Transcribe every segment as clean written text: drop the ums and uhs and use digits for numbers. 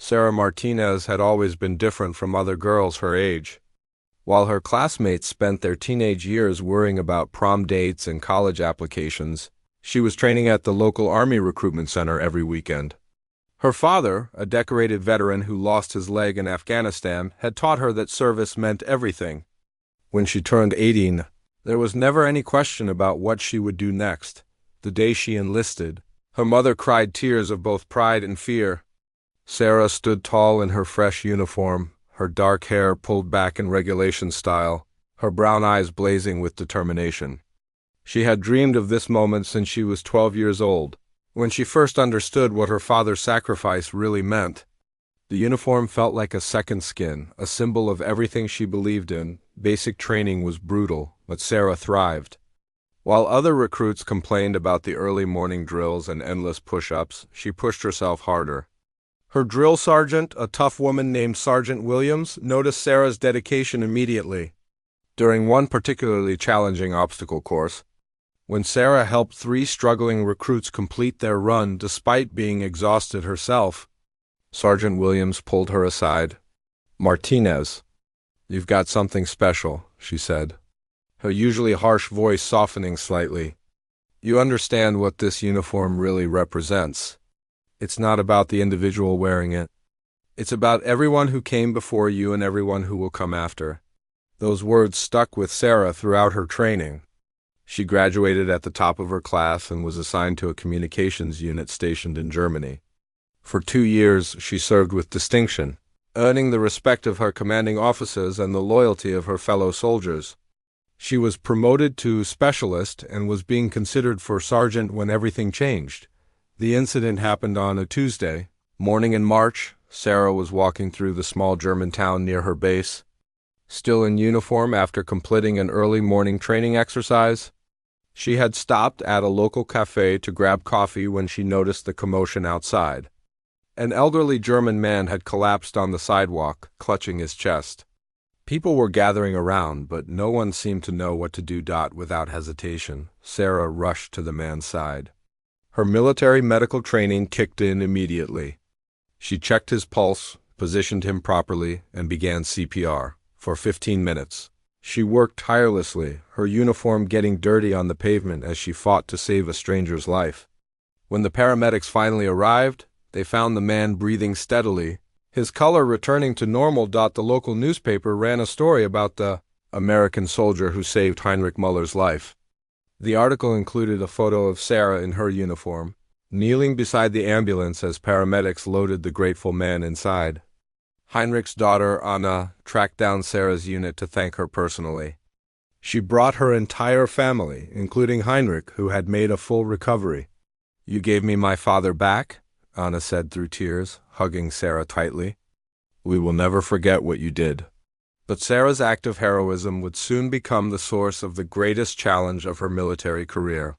Sarah Martinez had always been different from other girls her age. While her classmates spent their teenage years worrying about prom dates and college applications, she was training at the local Army recruitment center every weekend. Her father, a decorated veteran who lost his leg in Afghanistan, had taught her that service meant everything. When she turned 18, there was never any question about what she would do next. The day she enlisted, her mother cried tears of both pride and fear. Sarah stood tall in her fresh uniform, her dark hair pulled back in regulation style, her brown eyes blazing with determination. She had dreamed of this moment since she was 12 years old, when she first understood what her father's sacrifice really meant. The uniform felt like a second skin, a symbol of everything she believed in. Basic training was brutal, but Sarah thrived. While other recruits complained about the early morning drills and endless push-ups, she pushed herself harder. Her drill sergeant, a tough woman named Sergeant Williams, noticed Sarah's dedication immediately. During one particularly challenging obstacle course, when Sarah helped 3 struggling recruits complete their run despite being exhausted herself, Sergeant Williams pulled her aside. "Martinez, you've got something special," she said, her usually harsh voice softening slightly. "You understand what this uniform really represents. It's not about the individual wearing it. It's about everyone who came before you and everyone who will come after." Those words stuck with Sarah throughout her training. She graduated at the top of her class and was assigned to a communications unit stationed in Germany. For 2 years, she served with distinction, earning the respect of her commanding officers and the loyalty of her fellow soldiers. She was promoted to specialist and was being considered for sergeant when everything changed. The incident happened on a Tuesday morning in March. Sarah was walking through the small German town near her base, still in uniform after completing an early morning training exercise. She had stopped at a local cafe to grab coffee when she noticed the commotion outside. An elderly German man had collapsed on the sidewalk, clutching his chest. People were gathering around, but no one seemed to know what to do. Without hesitation, Sarah rushed to the man's side. Her military medical training kicked in immediately. She checked his pulse, positioned him properly, and began CPR. For 15 minutes. She worked tirelessly, her uniform getting dirty on the pavement as she fought to save a stranger's life. When the paramedics finally arrived, they found the man breathing steadily, his color returning to normal. The local newspaper ran a story about the American soldier who saved Heinrich Müller's life. The article included a photo of Sarah in her uniform, kneeling beside the ambulance as paramedics loaded the grateful man inside. Heinrich's daughter, Anna, tracked down Sarah's unit to thank her personally. She brought her entire family, including Heinrich, who had made a full recovery. "You gave me my father back," Anna said through tears, hugging Sarah tightly. "We will never forget what you did." But Sarah's act of heroism would soon become the source of the greatest challenge of her military career.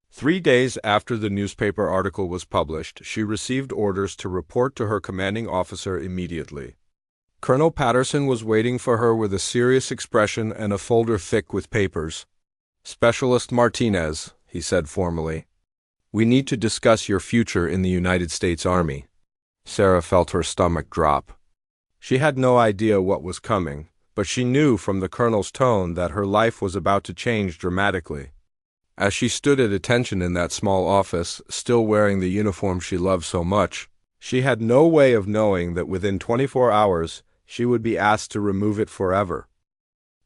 3 days after the newspaper article was published, she received orders to report to her commanding officer immediately. Colonel Patterson was waiting for her with a serious expression and a folder thick with papers. "Specialist Martinez," he said formally, "we need to discuss your future in the United States Army." Sarah felt her stomach drop. She had no idea what was coming, but she knew from the colonel's tone that her life was about to change dramatically. As she stood at attention in that small office, still wearing the uniform she loved so much, she had no way of knowing that within 24 hours she would be asked to remove it forever.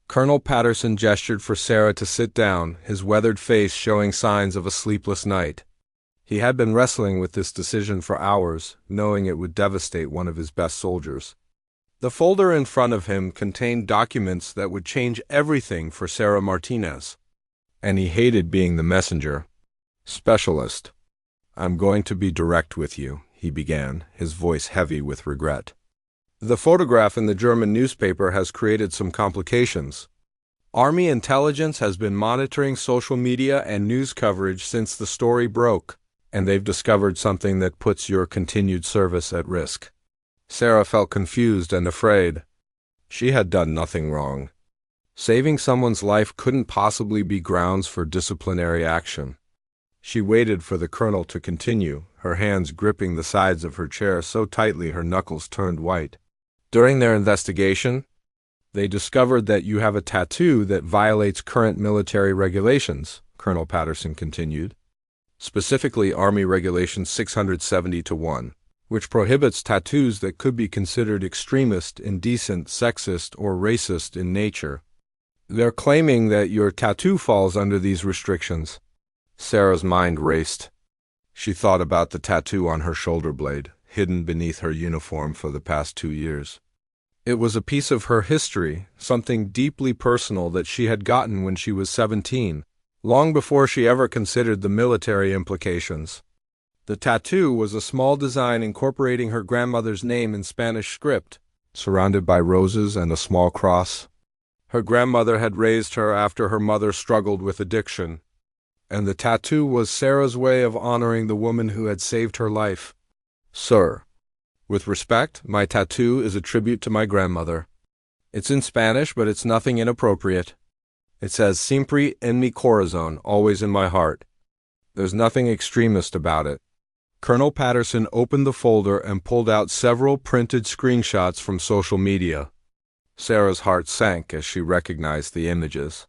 Colonel Patterson gestured for Sarah to sit down, his weathered face showing signs of a sleepless night. He had been wrestling with this decision for hours, knowing it would devastate one of his best soldiers. The folder in front of him contained documents that would change everything for Sarah Martinez. And he hated being the messenger. "Specialist, I'm going to be direct with you," he began, his voice heavy with regret. "The photograph in the German newspaper has created some complications. Army intelligence has been monitoring social media and news coverage since the story broke, and they've discovered something that puts your continued service at risk." Sarah felt confused and afraid. She had done nothing wrong. Saving someone's life couldn't possibly be grounds for disciplinary action. She waited for the colonel to continue, her hands gripping the sides of her chair so tightly her knuckles turned white. During their investigation, they discovered that you have a tattoo that violates current military regulations, Colonel Patterson continued. Specifically Army Regulation 670-1, which prohibits tattoos that could be considered extremist, indecent, sexist, or racist in nature. They're claiming that your tattoo falls under these restrictions. Sarah's mind raced. She thought about the tattoo on her shoulder blade, hidden beneath her uniform for the past 2 years. It was a piece of her history, something deeply personal that she had gotten when she was 17, long before she ever considered the military implications. The tattoo was a small design incorporating her grandmother's name in Spanish script, surrounded by roses and a small cross. Her grandmother had raised her after her mother struggled with addiction, and the tattoo was Sarah's way of honoring the woman who had saved her life. Sir, with respect, my tattoo is a tribute to my grandmother. It's in Spanish, but it's nothing inappropriate. It says, Siempre en mi corazón, always in my heart. There's nothing extremist about it. Colonel Patterson opened the folder and pulled out several printed screenshots from social media. Sarah's heart sank as she recognized the images.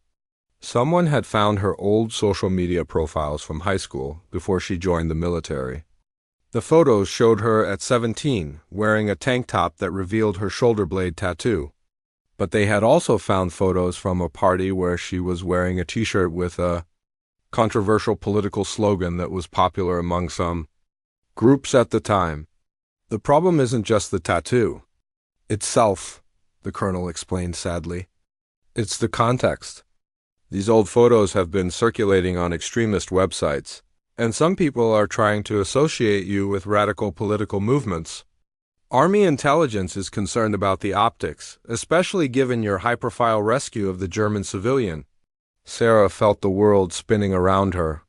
Someone had found her old social media profiles from high school before she joined the military. The photos showed her at 17, wearing a tank top that revealed her shoulder blade tattoo. But they had also found photos from a party where she was wearing a t-shirt with a controversial political slogan that was popular among some groups at the time. The problem isn't just the tattoo itself, the colonel explained sadly. It's the context. These old photos have been circulating on extremist websites, and some people are trying to associate you with radical political movements. Army intelligence is concerned about the optics, especially given your high-profile rescue of the German civilian. Sarah felt the world spinning around her.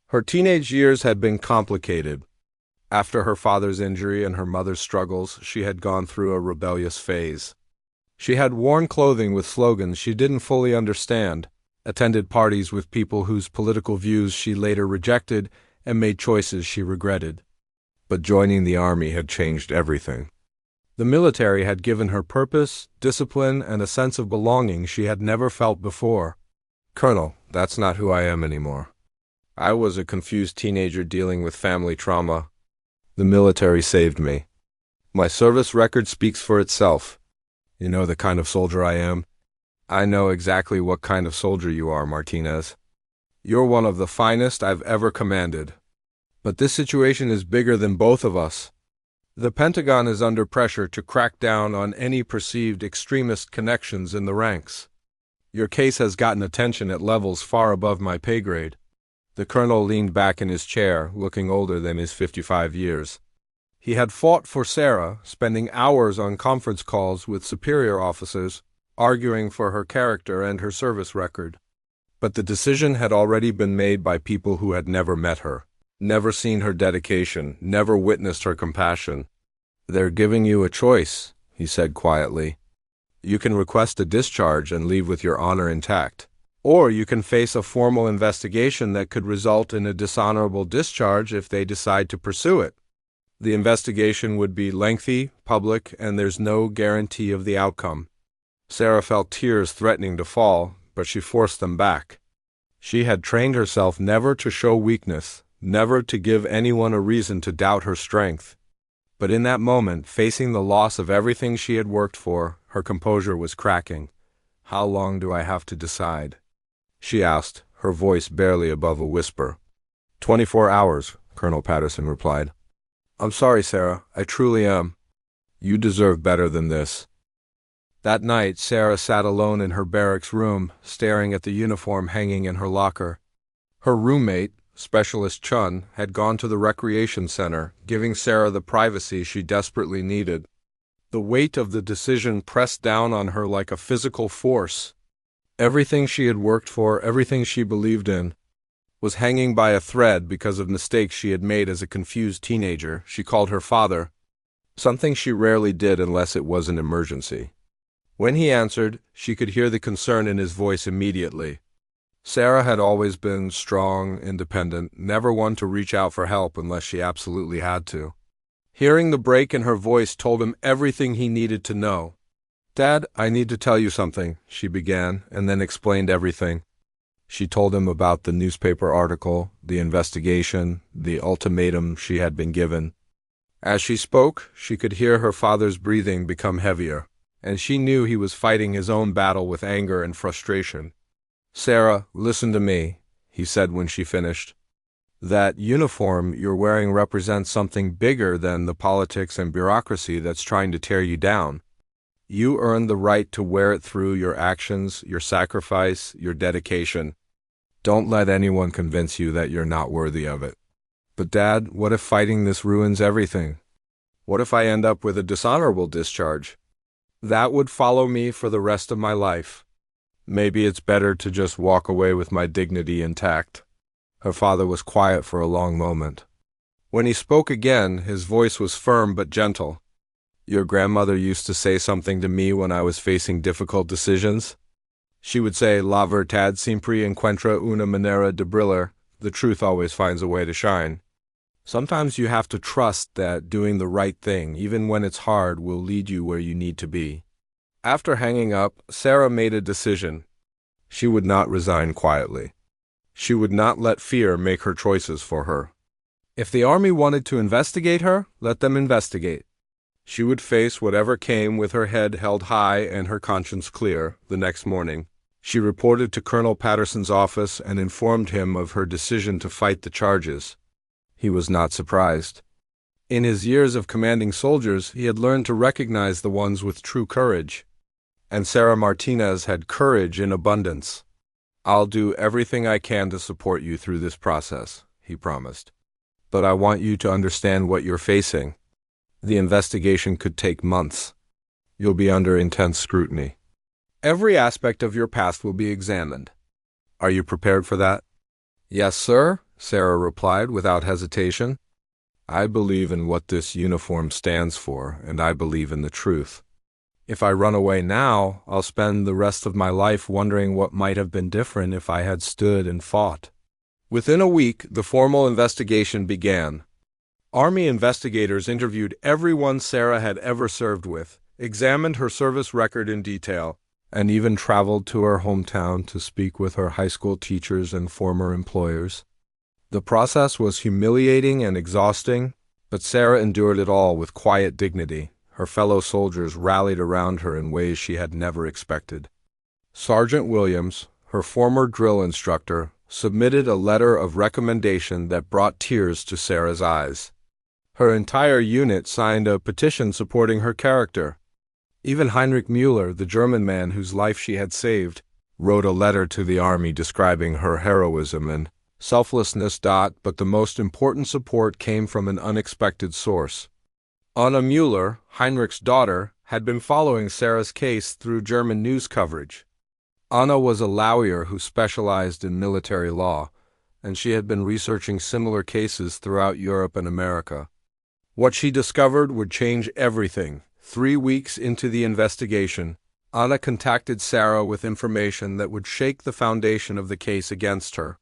Her teenage years had been complicated. After her father's injury and her mother's struggles, she had gone through a rebellious phase. She had worn clothing with slogans she didn't fully understand, attended parties with people whose political views she later rejected, and made choices she regretted. But joining the army had changed everything. The military had given her purpose, discipline, and a sense of belonging she had never felt before. Colonel, that's not who I am anymore. I was a confused teenager dealing with family trauma. The military saved me. My service record speaks for itself. You know the kind of soldier I am. I know exactly what kind of soldier you are, Martinez. You're one of the finest I've ever commanded. But this situation is bigger than both of us. The Pentagon is under pressure to crack down on any perceived extremist connections in the ranks. Your case has gotten attention at levels far above my pay grade. The colonel leaned back in his chair, looking older than his 55 years. He had fought for Sarah, spending hours on conference calls with superior officers, arguing for her character and her service record. But the decision had already been made by people who had never met her, never seen her dedication, never witnessed her compassion. They're giving you a choice, he said quietly. You can request a discharge and leave with your honor intact. Or you can face a formal investigation that could result in a dishonorable discharge if they decide to pursue it. The investigation would be lengthy, public, and there's no guarantee of the outcome. Sarah felt tears threatening to fall, but she forced them back. She had trained herself never to show weakness, never to give anyone a reason to doubt her strength. But in that moment, facing the loss of everything she had worked for, her composure was cracking. How long do I have to decide? She asked, her voice barely above a whisper. 24 hours, Colonel Patterson replied. I'm sorry, Sarah, I truly am. You deserve better than this. That night, Sarah sat alone in her barracks room, staring at the uniform hanging in her locker. Her roommate, Specialist Chun, had gone to the recreation center, giving Sarah the privacy she desperately needed. The weight of the decision pressed down on her like a physical force. Everything she had worked for, everything she believed in, was hanging by a thread because of mistakes she had made as a confused teenager. She called her father, something she rarely did unless it was an emergency. When he answered, she could hear the concern in his voice immediately. Sarah had always been strong, independent, never one to reach out for help unless she absolutely had to. Hearing the break in her voice told him everything he needed to know. "Dad, I need to tell you something," she began, and then explained everything. She told him about the newspaper article, the investigation, the ultimatum she had been given. As she spoke, she could hear her father's breathing become heavier, and she knew he was fighting his own battle with anger and frustration. "Sarah, listen to me," he said when she finished. "That uniform you're wearing represents something bigger than the politics and bureaucracy that's trying to tear you down. You earned the right to wear it through your actions, your sacrifice, your dedication. Don't let anyone convince you that you're not worthy of it." "But Dad, what if fighting this ruins everything? What if I end up with a dishonorable discharge? That would follow me for the rest of my life. Maybe it's better to just walk away with my dignity intact." Her father was quiet for a long moment. When he spoke again, his voice was firm but gentle. "Your grandmother used to say something to me when I was facing difficult decisions. She would say, 'La verdad siempre encuentra una manera de brillar.' The truth always finds a way to shine. Sometimes you have to trust that doing the right thing, even when it's hard, will lead you where you need to be." After hanging up, Sarah made a decision. She would not resign quietly. She would not let fear make her choices for her. If the army wanted to investigate her, let them investigate. She would face whatever came with her head held high and her conscience clear. The next morning, she reported to Colonel Patterson's office and informed him of her decision to fight the charges. He was not surprised. In his years of commanding soldiers, he had learned to recognize the ones with true courage. And Sarah Martinez had courage in abundance. "I'll do everything I can to support you through this process," he promised. "But I want you to understand what you're facing. The investigation could take months. You'll be under intense scrutiny. Every aspect of your past will be examined. Are you prepared for that?" "Yes, sir," Sarah replied without hesitation. "I believe in what this uniform stands for, and I believe in the truth. If I run away now, I'll spend the rest of my life wondering what might have been different if I had stood and fought." Within a week, the formal investigation began. Army investigators interviewed everyone Sarah had ever served with, examined her service record in detail, and even traveled to her hometown to speak with her high school teachers and former employers. The process was humiliating and exhausting, but Sarah endured it all with quiet dignity. Her fellow soldiers rallied around her in ways she had never expected. Sergeant Williams, her former drill instructor, submitted a letter of recommendation that brought tears to Sarah's eyes. Her entire unit signed a petition supporting her character. Even Heinrich Müller, the German man whose life she had saved, wrote a letter to the army describing her heroism and selflessness. But the most important support came from an unexpected source. Anna Müller, Heinrich's daughter, had been following Sarah's case through German news coverage. Anna was a lawyer who specialized in military law, and she had been researching similar cases throughout Europe and America. What she discovered would change everything. 3 weeks into the investigation, Anna contacted Sarah with information that would shake the foundation of the case against her.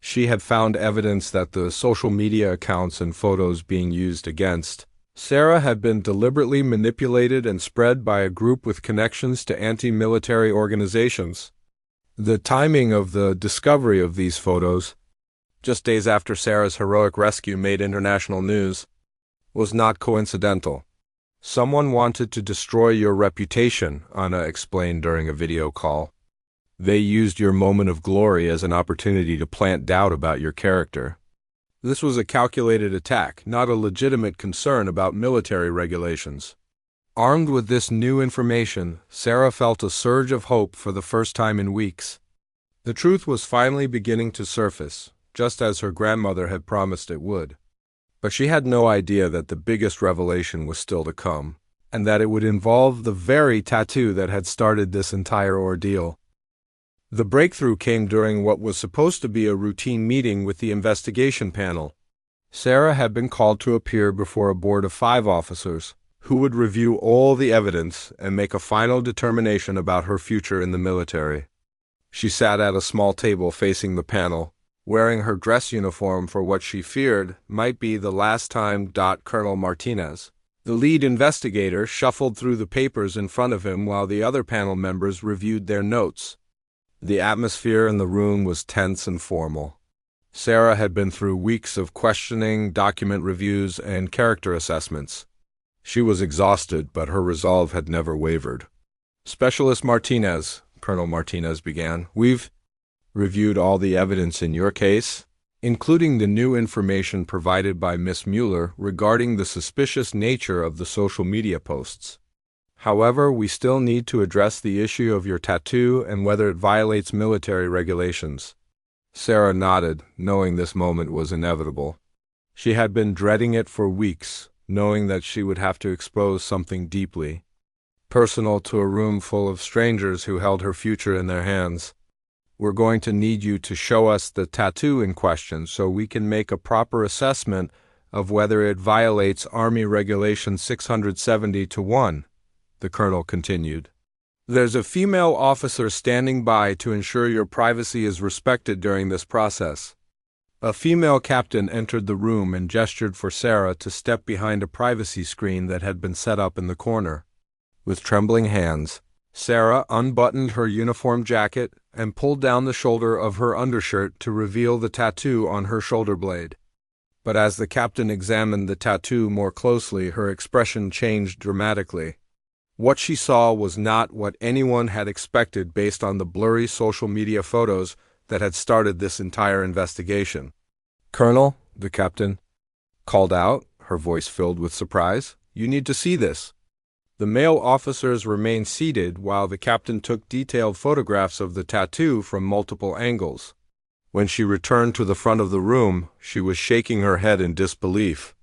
She had found evidence that the social media accounts and photos being used against Sarah had been deliberately manipulated and spread by a group with connections to anti-military organizations. The timing of the discovery of these photos, just days after Sarah's heroic rescue made international news, was not coincidental. "Someone wanted to destroy your reputation," Anna explained during a video call. "They used your moment of glory as an opportunity to plant doubt about your character." This was a calculated attack, not a legitimate concern about military regulations. Armed with this new information, Sarah felt a surge of hope for the first time in weeks. The truth was finally beginning to surface, just as her grandmother had promised it would. But she had no idea that the biggest revelation was still to come, and that it would involve the very tattoo that had started this entire ordeal. The breakthrough came during what was supposed to be a routine meeting with the investigation panel. Sarah had been called to appear before a board of 5 officers, who would review all the evidence and make a final determination about her future in the military. She sat at a small table facing the panel, wearing her dress uniform for what she feared might be the last time. Colonel Martinez, the lead investigator, shuffled through the papers in front of him while the other panel members reviewed their notes. The atmosphere in the room was tense and formal. Sarah had been through weeks of questioning, document reviews, and character assessments. She was exhausted, but her resolve had never wavered. "Specialist Martinez," Colonel Martinez began, "we've reviewed all the evidence in your case, including the new information provided by Miss Mueller regarding the suspicious nature of the social media posts. However, we still need to address the issue of your tattoo and whether it violates military regulations." Sarah nodded, knowing this moment was inevitable. She had been dreading it for weeks, knowing that she would have to expose something deeply personal to a room full of strangers who held her future in their hands. "We're going to need you to show us the tattoo in question so we can make a proper assessment of whether it violates Army Regulation 670-1, the colonel continued. "There's a female officer standing by to ensure your privacy is respected during this process." A female captain entered the room and gestured for Sarah to step behind a privacy screen that had been set up in the corner. With trembling hands, Sarah unbuttoned her uniform jacket and pulled down the shoulder of her undershirt to reveal the tattoo on her shoulder blade. But as the captain examined the tattoo more closely, her expression changed dramatically. What she saw was not what anyone had expected based on the blurry social media photos that had started this entire investigation. "Colonel," the captain called out, her voice filled with surprise, "you need to see this." The male officers remained seated while the captain took detailed photographs of the tattoo from multiple angles. When she returned to the front of the room, she was shaking her head in disbelief.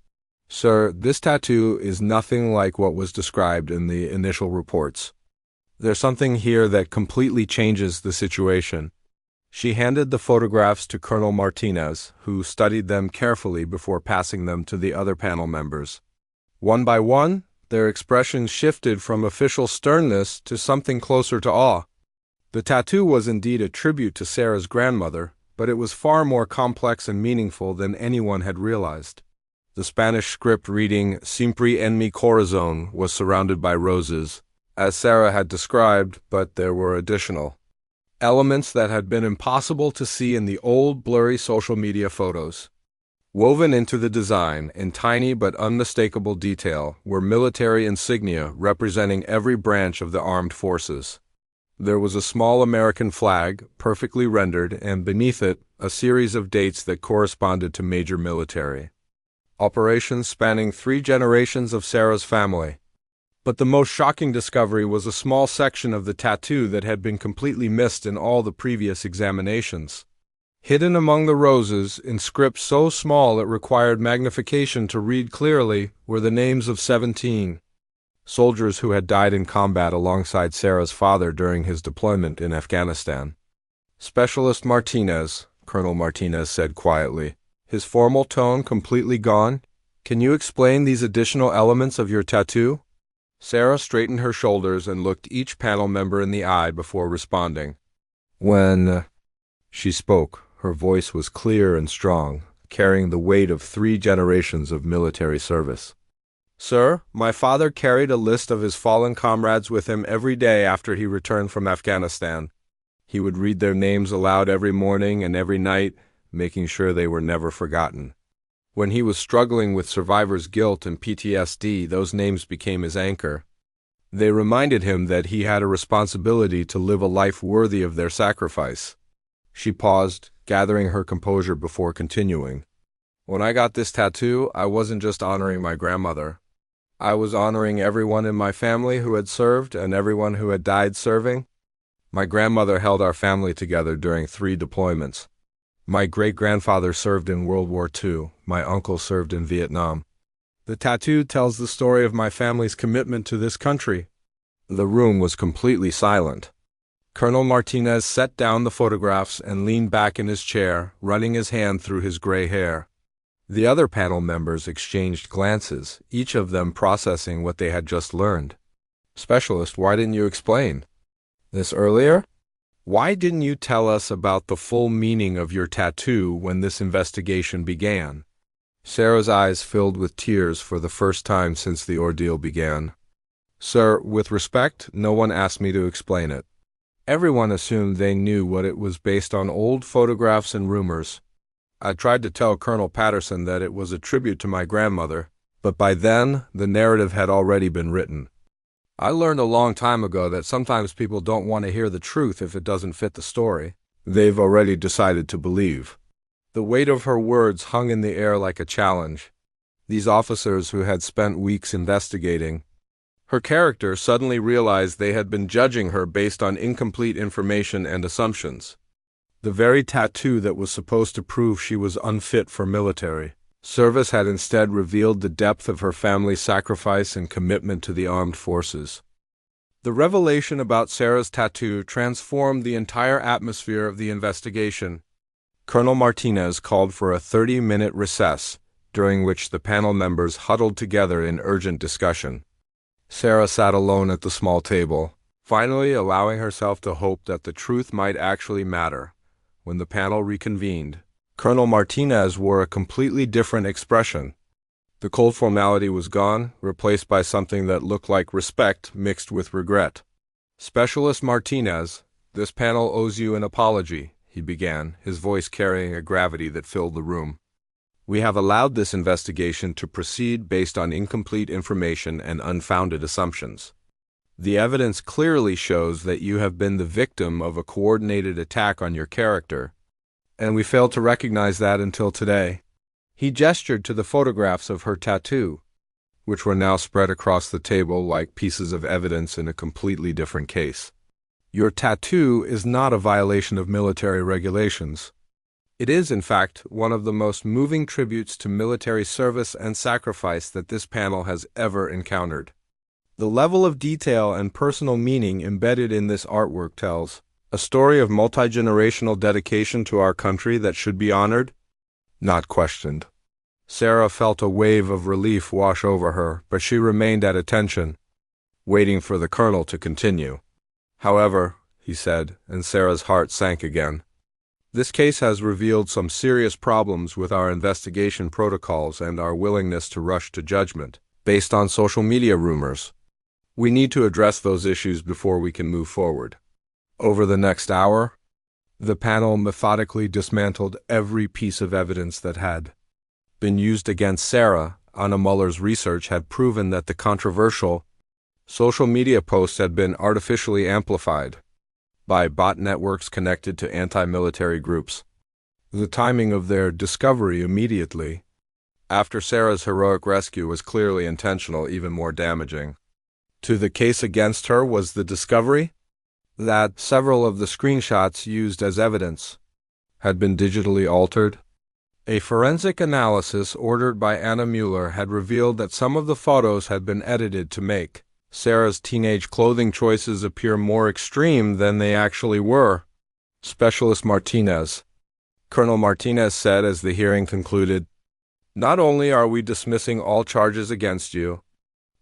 "Sir, this tattoo is nothing like what was described in the initial reports. There's something here that completely changes the situation." She handed the photographs to Colonel Martinez, who studied them carefully before passing them to the other panel members. One by one, their expressions shifted from official sternness to something closer to awe. The tattoo was indeed a tribute to Sarah's grandmother, but it was far more complex and meaningful than anyone had realized. The Spanish script reading "Siempre en mi corazón" was surrounded by roses, as Sarah had described, but there were additional elements that had been impossible to see in the old blurry social media photos. Woven into the design, in tiny but unmistakable detail, were military insignia representing every branch of the armed forces. There was a small American flag, perfectly rendered, and beneath it, a series of dates that corresponded to major military operations spanning 3 generations of Sarah's family. But the most shocking discovery was a small section of the tattoo that had been completely missed in all the previous examinations. Hidden among the roses, in script so small it required magnification to read clearly, were the names of 17 soldiers who had died in combat alongside Sarah's father during his deployment in Afghanistan. "Specialist Martinez," Colonel Martinez said quietly, his formal tone completely gone, "can you explain these additional elements of your tattoo?" Sarah straightened her shoulders and looked each panel member in the eye before responding. When she spoke, her voice was clear and strong, carrying the weight of 3 generations of military service. "Sir, my father carried a list of his fallen comrades with him every day after he returned from Afghanistan. He would read their names aloud every morning and every night, making sure they were never forgotten. When he was struggling with survivor's guilt and PTSD, those names became his anchor. They reminded him that he had a responsibility to live a life worthy of their sacrifice." She paused, gathering her composure before continuing. "When I got this tattoo, I wasn't just honoring my grandmother. I was honoring everyone in my family who had served and everyone who had died serving. My grandmother held our family together during 3 deployments. My great-grandfather served in World War II. My uncle served in Vietnam. The tattoo tells the story of my family's commitment to this country." The room was completely silent. Colonel Martinez set down the photographs and leaned back in his chair, running his hand through his gray hair. The other panel members exchanged glances, each of them processing what they had just learned. "Specialist, why didn't you explain this earlier?" Why didn't you tell us about the full meaning of your tattoo when this investigation began? Sarah's eyes filled with tears for the first time since the ordeal began. Sir, with respect, no one asked me to explain it. Everyone assumed they knew what it was based on old photographs and rumors. I tried to tell Colonel Patterson that it was a tribute to my grandmother, but by then, the narrative had already been written. I learned a long time ago that sometimes people don't want to hear the truth if it doesn't fit the story they've already decided to believe. The weight of her words hung in the air like a challenge. These officers who had spent weeks investigating her character suddenly realized they had been judging her based on incomplete information and assumptions. The very tattoo that was supposed to prove she was unfit for military service had instead revealed the depth of her family's sacrifice and commitment to the armed forces. The revelation about Sarah's tattoo transformed the entire atmosphere of the investigation. Colonel Martinez called for a 30-minute recess, during which the panel members huddled together in urgent discussion. Sarah sat alone at the small table, finally allowing herself to hope that the truth might actually matter. When the panel reconvened, Colonel Martinez wore a completely different expression. The cold formality was gone, replaced by something that looked like respect mixed with regret. "Specialist Martinez, this panel owes you an apology," he began, his voice carrying a gravity that filled the room. "We have allowed this investigation to proceed based on incomplete information and unfounded assumptions. The evidence clearly shows that you have been the victim of a coordinated attack on your character, and we failed to recognize that until today." He gestured to the photographs of her tattoo, which were now spread across the table like pieces of evidence in a completely different case. "Your tattoo is not a violation of military regulations. It is, in fact, one of the most moving tributes to military service and sacrifice that this panel has ever encountered. The level of detail and personal meaning embedded in this artwork tells a story of multi-generational dedication to our country that should be honored, not questioned." Sarah felt a wave of relief wash over her, but she remained at attention, waiting for the colonel to continue. "However," he said, and Sarah's heart sank again, "this case has revealed some serious problems with our investigation protocols and our willingness to rush to judgment based on social media rumors. We need to address those issues before we can move forward." Over the next hour, the panel methodically dismantled every piece of evidence that had been used against Sarah. Anna Muller's research had proven that the controversial social media posts had been artificially amplified by bot networks connected to anti-military groups. The timing of their discovery immediately after Sarah's heroic rescue was clearly intentional, even more damaging to the case against her was the discovery that several of the screenshots used as evidence had been digitally altered. A forensic analysis ordered by Anna Mueller had revealed that some of the photos had been edited to make Sarah's teenage clothing choices appear more extreme than they actually were. "Specialist Martinez," Colonel Martinez said as the hearing concluded, "not only are we dismissing all charges against you,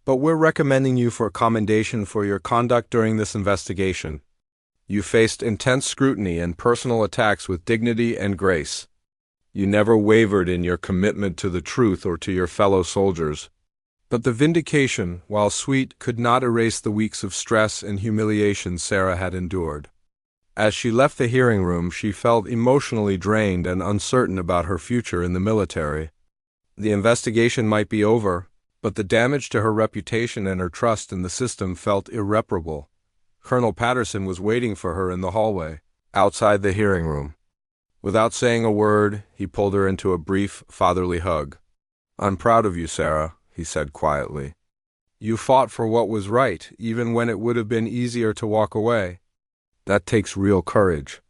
but we're recommending you for commendation for your conduct during this investigation. You faced intense scrutiny and personal attacks with dignity and grace. You never wavered in your commitment to the truth or to your fellow soldiers. But the vindication, while sweet, could not erase the weeks of stress and humiliation Sarah had endured. As she left the hearing room, she felt emotionally drained and uncertain about her future in the military. The investigation might be over, but the damage to her reputation and her trust in the system felt irreparable. Colonel Patterson was waiting for her in the hallway, outside the hearing room. Without saying a word, he pulled her into a brief, fatherly hug. "I'm proud of you, Sarah," he said quietly. "You fought for what was right, even when it would have been easier to walk away. That takes real courage."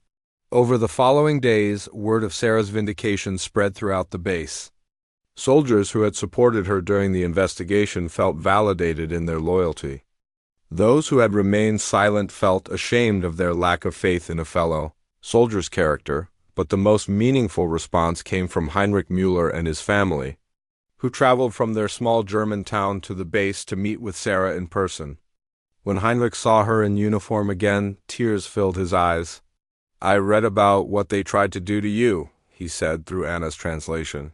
Over the following days, word of Sarah's vindication spread throughout the base. Soldiers who had supported her during the investigation felt validated in their loyalty. Those who had remained silent felt ashamed of their lack of faith in a fellow soldier's character, but the most meaningful response came from Heinrich Mueller and his family, who traveled from their small German town to the base to meet with Sarah in person. When Heinrich saw her in uniform again, tears filled his eyes. "I read about what they tried to do to you," he said through Anna's translation.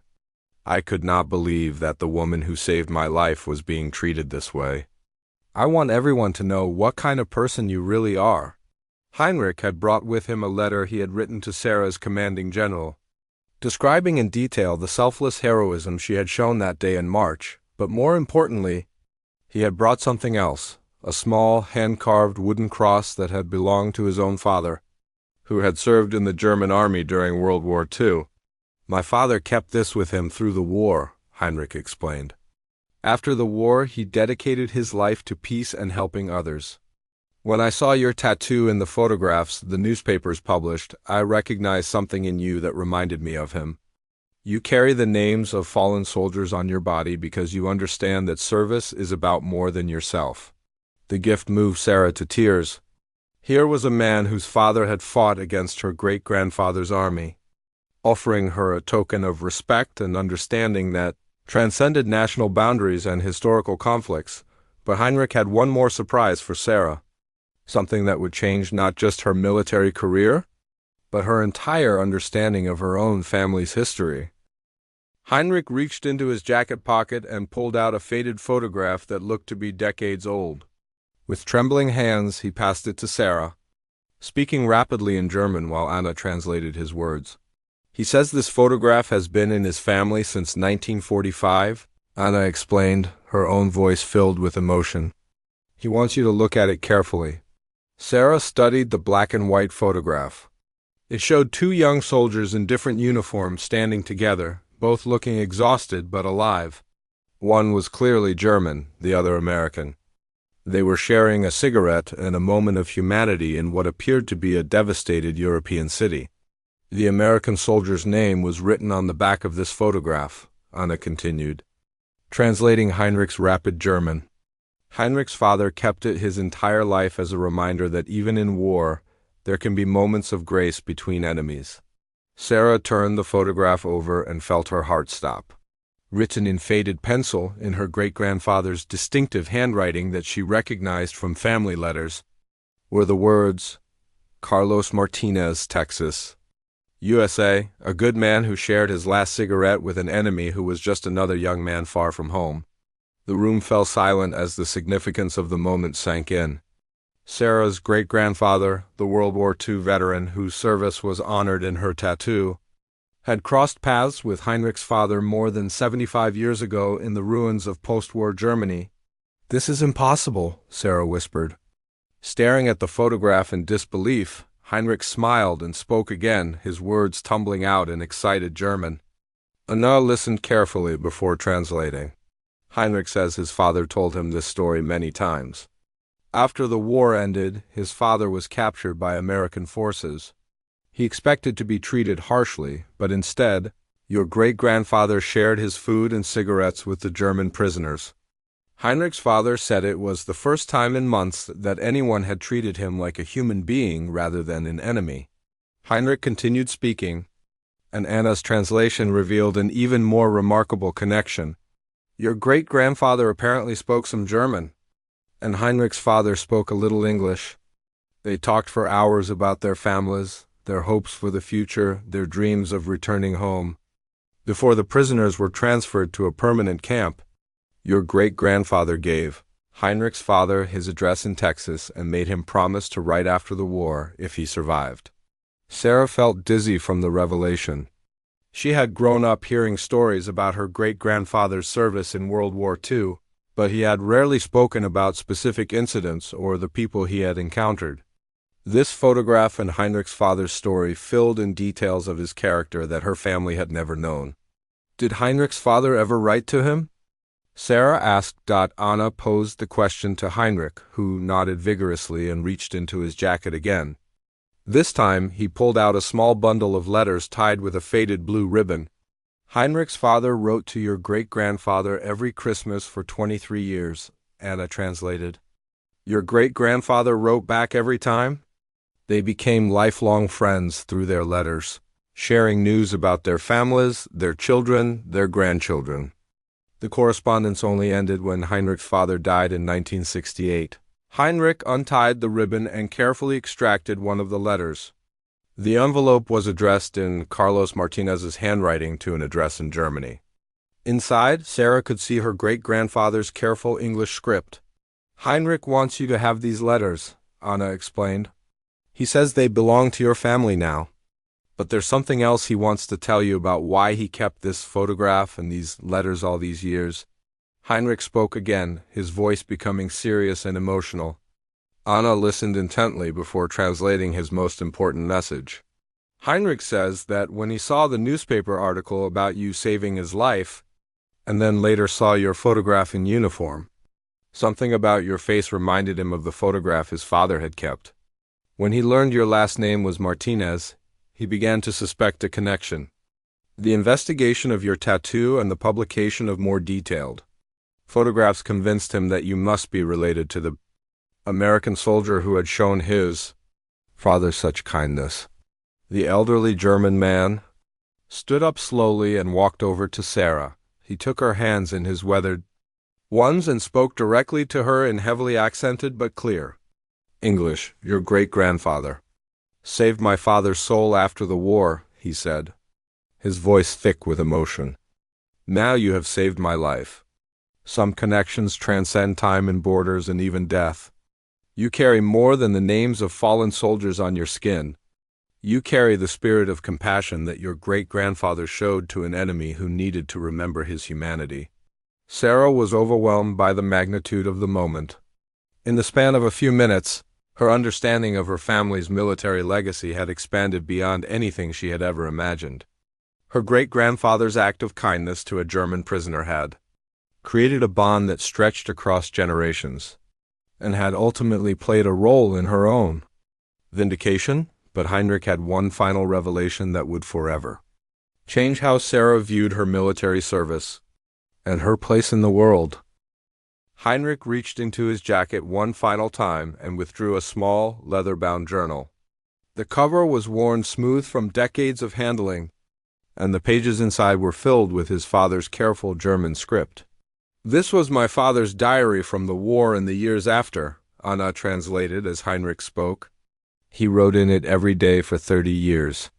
"I could not believe that the woman who saved my life was being treated this way. I want everyone to know what kind of person you really are." Heinrich had brought with him a letter he had written to Sarah's commanding general, describing in detail the selfless heroism she had shown that day in March, but more importantly, he had brought something else, a small, hand-carved wooden cross that had belonged to his own father, who had served in the German army during World War II. "My father kept this with him through the war," Heinrich explained. "After the war, he dedicated his life to peace and helping others. When I saw your tattoo in the photographs the newspapers published, I recognized something in you that reminded me of him. You carry the names of fallen soldiers on your body because you understand that service is about more than yourself." The gift moved Sarah to tears. Here was a man whose father had fought against her great-grandfather's army, offering her a token of respect and understanding that transcended national boundaries and historical conflicts. But Heinrich had one more surprise for Sarah, something that would change not just her military career, but her entire understanding of her own family's history. Heinrich reached into his jacket pocket and pulled out a faded photograph that looked to be decades old. With trembling hands, he passed it to Sarah, speaking rapidly in German while Anna translated his words. "He says this photograph has been in his family since 1945, Anna explained, her own voice filled with emotion. "He wants you to look at it carefully." Sarah studied the black and white photograph. It showed two young soldiers in different uniforms standing together, both looking exhausted but alive. One was clearly German, the other American. They were sharing a cigarette and a moment of humanity in what appeared to be a devastated European city. "The American soldier's name was written on the back of this photograph," Anna continued, translating Heinrich's rapid German. Heinrich's father kept it his entire life as a reminder that even in war, there can be moments of grace between enemies. Sarah turned the photograph over and felt her heart stop. Written in faded pencil, in her great-grandfather's distinctive handwriting that she recognized from family letters, were the words, "Carlos Martinez, Texas, USA, a good man who shared his last cigarette with an enemy who was just another young man far from home." The room fell silent as the significance of the moment sank in. Sarah's great-grandfather, the World War II veteran whose service was honored in her tattoo, had crossed paths with Heinrich's father more than 75 years ago in the ruins of post-war Germany. "This is impossible," Sarah whispered. Staring at the photograph in disbelief, Heinrich smiled and spoke again, his words tumbling out in excited German. Anna listened carefully before translating. Heinrich says his father told him this story many times. After the war ended, his father was captured by American forces. He expected to be treated harshly, but instead, your great-grandfather shared his food and cigarettes with the German prisoners. Heinrich's father said it was the first time in months that anyone had treated him like a human being rather than an enemy. Heinrich continued speaking, and Anna's translation revealed an even more remarkable connection. Your great-grandfather apparently spoke some German, and Heinrich's father spoke a little English. They talked for hours about their families, their hopes for the future, their dreams of returning home. Before the prisoners were transferred to a permanent camp, your great-grandfather gave Heinrich's father his address in Texas and made him promise to write after the war if he survived. Sarah felt dizzy from the revelation. She had grown up hearing stories about her great-grandfather's service in World War II, but he had rarely spoken about specific incidents or the people he had encountered. This photograph and Heinrich's father's story filled in details of his character that her family had never known. Did Heinrich's father ever write to him? Sarah asked. Anna posed the question to Heinrich, who nodded vigorously and reached into his jacket again. This time, he pulled out a small bundle of letters tied with a faded blue ribbon. Heinrich's father wrote to your great-grandfather every Christmas for 23 years, Anna translated. Your great-grandfather wrote back every time? They became lifelong friends through their letters, sharing news about their families, their children, their grandchildren. The correspondence only ended when Heinrich's father died in 1968. Heinrich untied the ribbon and carefully extracted one of the letters. The envelope was addressed in Carlos Martinez's handwriting to an address in Germany. Inside, Sarah could see her great-grandfather's careful English script. "Heinrich wants you to have these letters," Anna explained. "He says they belong to your family now. But there's something else he wants to tell you about why he kept this photograph and these letters all these years." Heinrich spoke again, his voice becoming serious and emotional. Anna listened intently before translating his most important message. "Heinrich says that when he saw the newspaper article about you saving his life, and then later saw your photograph in uniform, something about your face reminded him of the photograph his father had kept. When he learned your last name was Martinez, he began to suspect a connection. The investigation of your tattoo and the publication of more detailed photographs convinced him that you must be related to the American soldier who had shown his father such kindness." The elderly German man stood up slowly and walked over to Sarah. He took her hands in his weathered ones and spoke directly to her in heavily accented but clear English. "Your great-grandfather saved my father's soul after the war," he said, his voice thick with emotion. "Now you have saved my life. Some connections transcend time and borders and even death. You carry more than the names of fallen soldiers on your skin. You carry the spirit of compassion that your great-grandfather showed to an enemy who needed to remember his humanity." Sarah was overwhelmed by the magnitude of the moment. In the span of a few minutes, her understanding of her family's military legacy had expanded beyond anything she had ever imagined. Her great-grandfather's act of kindness to a German prisoner had created a bond that stretched across generations, and had ultimately played a role in her own vindication. But Heinrich had one final revelation that would forever change how Sarah viewed her military service and her place in the world. Heinrich reached into his jacket one final time and withdrew a small, leather-bound journal. The cover was worn smooth from decades of handling, and the pages inside were filled with his father's careful German script. "This was my father's diary from the war and the years after," Anna translated as Heinrich spoke. "He wrote in it every day for 30 years.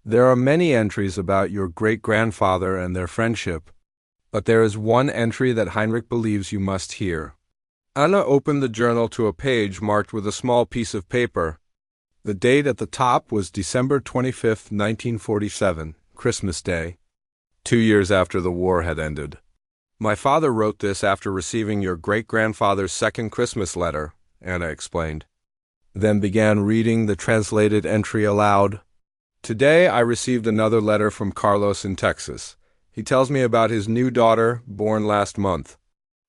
There are many entries about your great-grandfather and their friendship, but there is one entry that Heinrich believes you must hear." Anna opened the journal to a page marked with a small piece of paper. The date at the top was December 25, 1947, Christmas Day, 2 years after the war had ended. "My father wrote this after receiving your great-grandfather's second Christmas letter," Anna explained, then began reading the translated entry aloud. "Today I received another letter from Carlos in Texas. He tells me about his new daughter, born last month.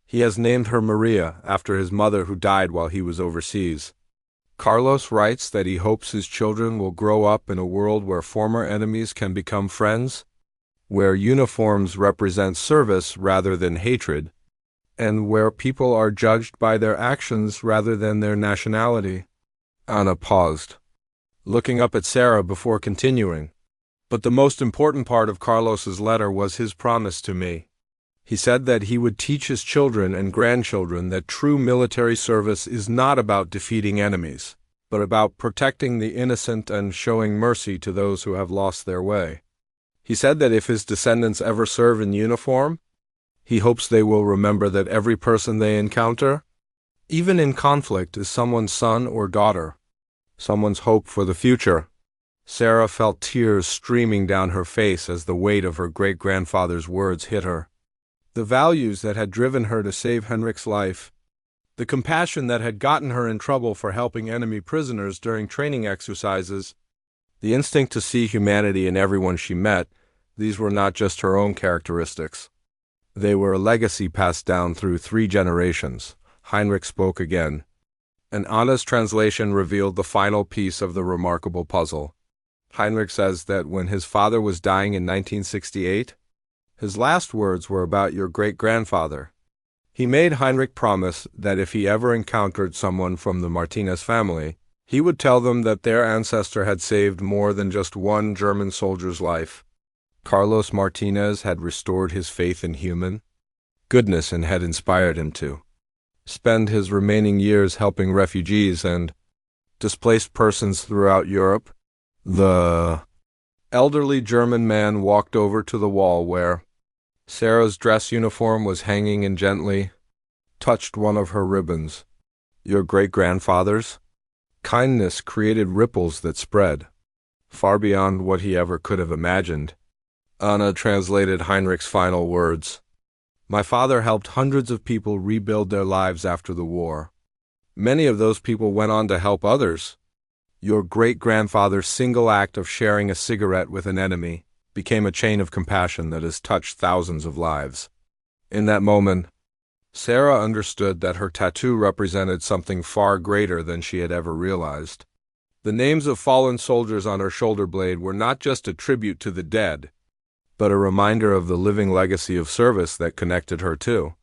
He has named her Maria, after his mother who died while he was overseas. Carlos writes that he hopes his children will grow up in a world where former enemies can become friends, where uniforms represent service rather than hatred, and where people are judged by their actions rather than their nationality." Anna paused, looking up at Sarah before continuing. "But the most important part of Carlos's letter was his promise to me. He said that he would teach his children and grandchildren that true military service is not about defeating enemies, but about protecting the innocent and showing mercy to those who have lost their way. He said that if his descendants ever serve in uniform, he hopes they will remember that every person they encounter, even in conflict, is someone's son or daughter, someone's hope for the future." Sarah felt tears streaming down her face as the weight of her great-grandfather's words hit her. The values that had driven her to save Heinrich's life, the compassion that had gotten her in trouble for helping enemy prisoners during training exercises, the instinct to see humanity in everyone she met, these were not just her own characteristics. They were a legacy passed down through 3 generations. Heinrich spoke again, and Anna's translation revealed the final piece of the remarkable puzzle. Heinrich says that when his father was dying in 1968, his last words were about your great-grandfather. He made Heinrich promise that if he ever encountered someone from the Martinez family, he would tell them that their ancestor had saved more than just one German soldier's life. Carlos Martinez had restored his faith in human goodness and had inspired him to spend his remaining years helping refugees and displaced persons throughout Europe. The elderly German man walked over to the wall where Sarah's dress uniform was hanging and gently touched one of her ribbons. Your great-grandfather's kindness created ripples that spread far beyond what he ever could have imagined. Anna translated Heinrich's final words. My father helped hundreds of people rebuild their lives after the war. Many of those people went on to help others. Your great-grandfather's single act of sharing a cigarette with an enemy became a chain of compassion that has touched thousands of lives. In that moment, Sarah understood that her tattoo represented something far greater than she had ever realized. The names of fallen soldiers on her shoulder blade were not just a tribute to the dead, but a reminder of the living legacy of service that connected her too.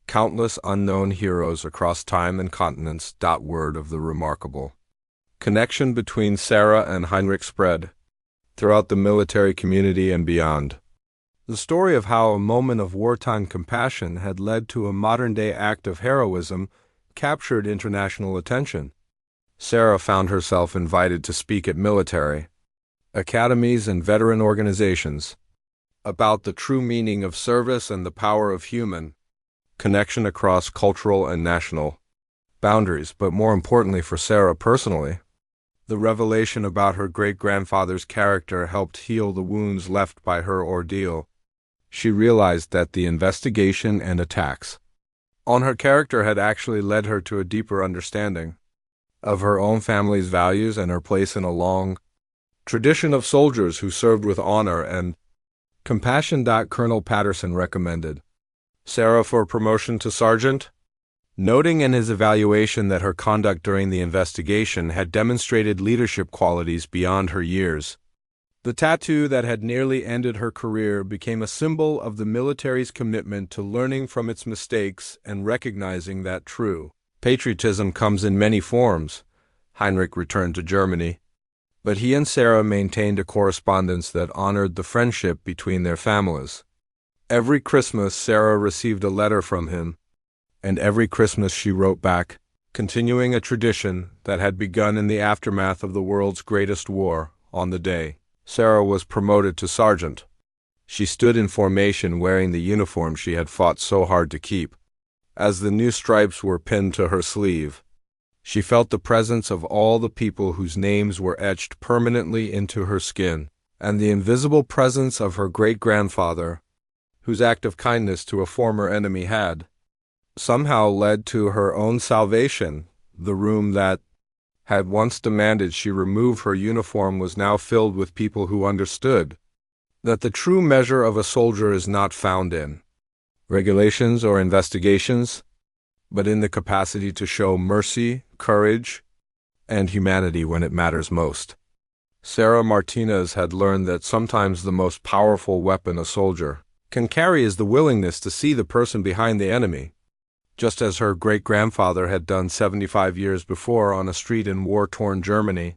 Countless unknown heroes across time and continents. Word of the remarkable connection between Sarah and Heinrich spread throughout the military community and beyond. The story of how a moment of wartime compassion had led to a modern-day act of heroism captured international attention. Sarah found herself invited to speak at military academies and veteran organizations about the true meaning of service and the power of human connection across cultural and national boundaries. But more importantly for Sarah personally, the revelation about her great-grandfather's character helped heal the wounds left by her ordeal. She realized that the investigation and attacks on her character had actually led her to a deeper understanding of her own family's values and her place in a long tradition of soldiers who served with honor and compassion. Colonel Patterson recommended Sarah for promotion to sergeant, noting in his evaluation that her conduct during the investigation had demonstrated leadership qualities beyond her years. The tattoo that had nearly ended her career became a symbol of the military's commitment to learning from its mistakes and recognizing that true patriotism comes in many forms. Heinrich returned to Germany, but he and Sarah maintained a correspondence that honored the friendship between their families. Every Christmas, Sarah received a letter from him, and every Christmas she wrote back, continuing a tradition that had begun in the aftermath of the world's greatest war. On the day Sarah was promoted to sergeant, she stood in formation wearing the uniform she had fought so hard to keep. As the new stripes were pinned to her sleeve, she felt the presence of all the people whose names were etched permanently into her skin, and the invisible presence of her great-grandfather, whose act of kindness to a former enemy had somehow led to her own salvation. The room that had once demanded she remove her uniform was now filled with people who understood that the true measure of a soldier is not found in regulations or investigations, but in the capacity to show mercy, courage, and humanity when it matters most. Sarah Martinez had learned that sometimes the most powerful weapon a soldier can carry is the willingness to see the person behind the enemy, just as her great-grandfather had done 75 years before on a street in war-torn Germany.